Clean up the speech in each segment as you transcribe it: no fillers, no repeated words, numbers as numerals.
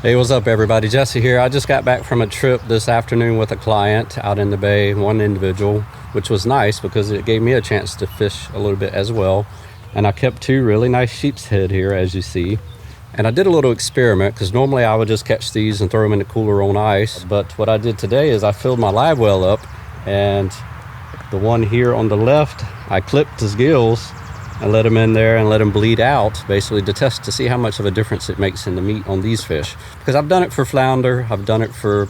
Hey, what's up everybody? Jesse here. I just got back from a trip this afternoon with a client out in the bay, one individual, which was nice because it gave me a chance to fish a little bit as well. And I kept two really nice sheepshead here, as you see. And I did a little experiment because normally I would just catch these and throw them in the cooler on ice. But what I did today is I filled my live well up, and the one here on the left, I clipped his gills and let him in there and let him bleed out, basically to test to see how much of a difference it makes in the meat on these fish. Because I've done it for flounder, I've done it for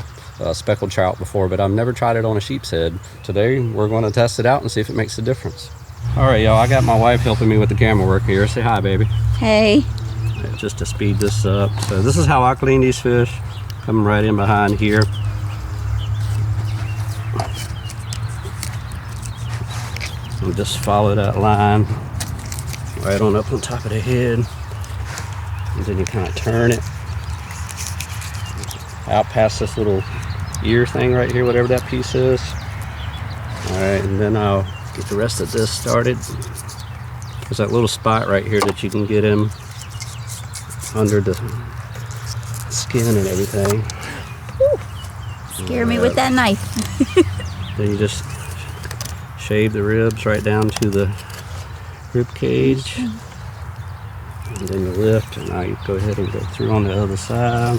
speckled trout before, but I've never tried it on a sheepshead. Today we're going to test it out and see if it makes a difference. All right, y'all, I got my wife helping me with the camera work here. Say hi, baby. Hey. Just to speed this up. So this is how I clean these fish. Coming right in behind here. And just follow that line right on up on top of the head, and then you kind of turn it out past this little ear thing right here, whatever that piece is. All right, and then I'll get the rest of this started. There's that little spot right here that you can get in under the skin and everything. Scare me with that knife. Then you just shave the ribs right down to the rib cage, and then you lift, and now you go ahead and go through on the other side.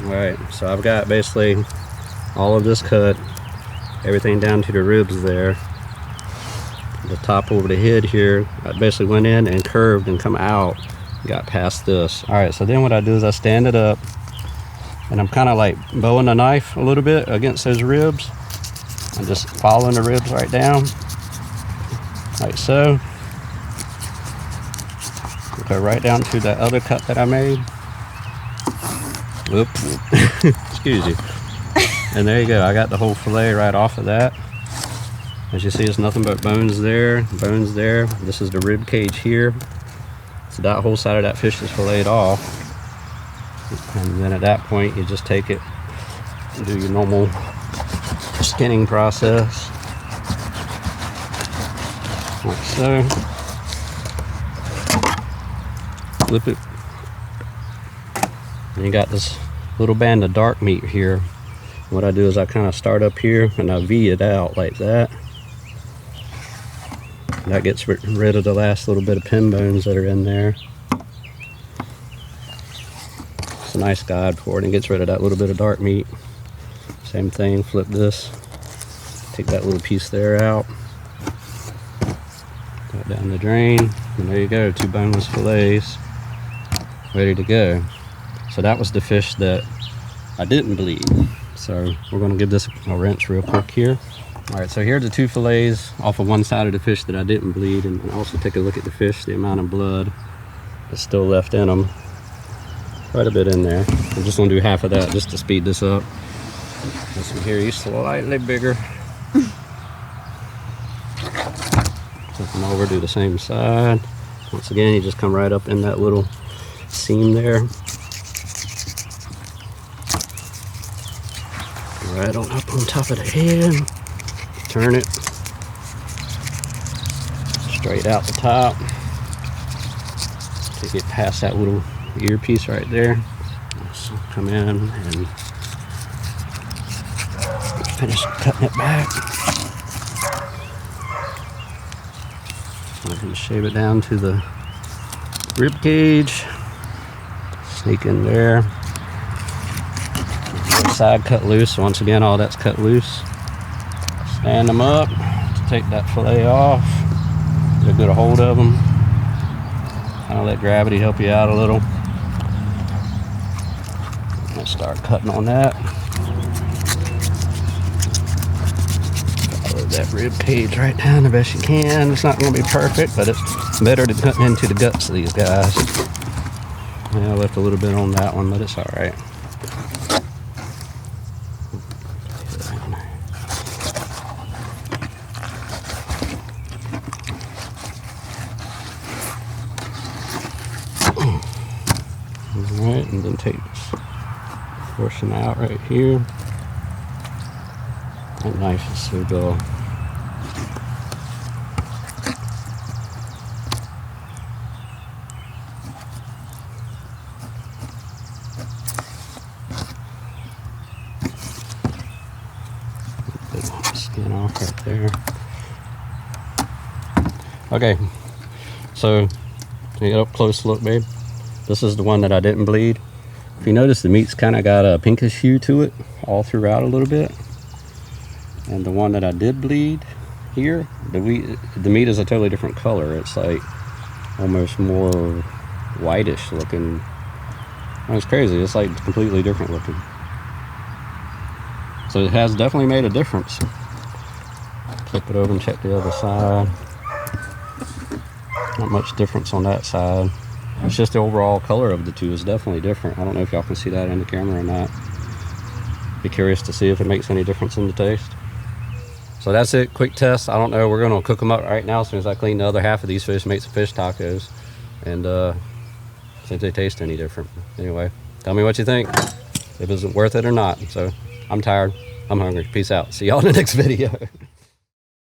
Alright, so I've got basically all of this cut, everything down to the ribs there. The top over the head here, I basically went in and curved and come out, got past this. Alright, so then what I do is I stand it up, and I'm kind of like bowing the knife a little bit against those ribs. I'm just following the ribs right down, like so. Go right down to that other cut that I made. Oops, excuse you. And there you go, I got the whole fillet right off of that. As you see, it's nothing but bones there, bones there. This is the rib cage here. So that whole side of that fish is filleted off. And then at that point, you just take it and do your normal skinning process, like so. Flip it. And you got this little band of dark meat here. What I do is I kind of start up here and I V it out like that. That gets rid of the last little bit of pin bones that are in there. It's a nice guide for it, and gets rid of that little bit of dark meat. Same thing, flip this, take that little piece there out, go down the drain, and there you go, two boneless fillets ready to go. So that was the fish that I didn't bleed. So we're going to give this a rinse real quick here. All right, so here are the two fillets off of one side of the fish that I didn't bleed, and also take a look at the fish, the amount of blood that's still left in them. Quite a bit in there. I'm just going to do half of that just to speed this up. This one here is slightly bigger. Flip them over, do the same side. Once again, you just come right up in that little seam there. Right on up on top of the head. Turn it straight out the top. Take it past that little earpiece right there. So come in and finish cutting it back. I'm going to shave it down to the rib cage. Sneak in there. The side cut loose. So once again, all that's cut loose. Stand them up to take that fillet off. Get a good hold of them. Kind of let gravity help you out a little. Let's start cutting on that. Follow that rib cage right down the best you can. It's not going to be perfect, but it's better than cutting into the guts of these guys. Yeah, I left a little bit on that one, but it's all right. Alright, and then take this portion out right here. That knife is so dull. right there. Okay, so to get up close look, babe. This is the one that I didn't bleed. If you notice, the meat's kind of got a pinkish hue to it all throughout a little bit. And the one that I did bleed here, the meat is a totally different color. It's like almost more whitish looking. Oh, it's crazy. It's like completely different looking. So it has definitely made a difference. Flip it over and check the other side. Not much difference on that side. It's just the overall color of the two is definitely different. I don't know if y'all can see that in the camera or not. Be curious to see if it makes any difference in the taste. So that's it, quick test. I don't know, we're gonna cook them up right now as soon as I clean the other half of these fish, make some fish tacos, and see if they taste any different. Anyway, tell me what you think, if it's worth it or not. So I'm tired, I'm hungry, peace out. See y'all in the next video.